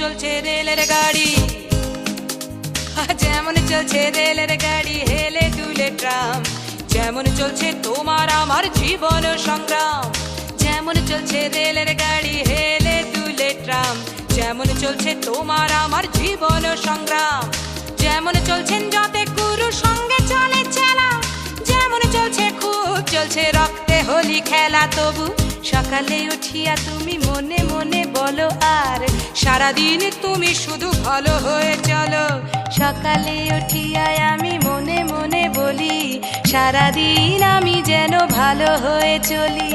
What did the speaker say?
চলছে রেলের গাড়ি, যেমন চলছে রেলের গাড়ি হেলে দুলে ট্রাম, যেমন চলছে তোমার আমার জীবন সংগ্রাম। যেমন চলছে রেলের গাড়ি হেলে দুলে ট্রাম, যেমন চলছে তোমার আমার জীবন সংগ্রাম। যেমন চলছেন যতে গুরু সঙ্গে চলে চেলা, যেমন চলছে খুব চলছে রক্তে হোলি খেলা। তবু সকালে উঠিয়া তুমি মনে মনে বলো, আর সারাদিন তুমি শুধু ভালো হয়ে চলো। সকালে উঠিয়া আমি মনে মনে বলি, সারাদিন আমি যেন ভালো হয়ে চলি।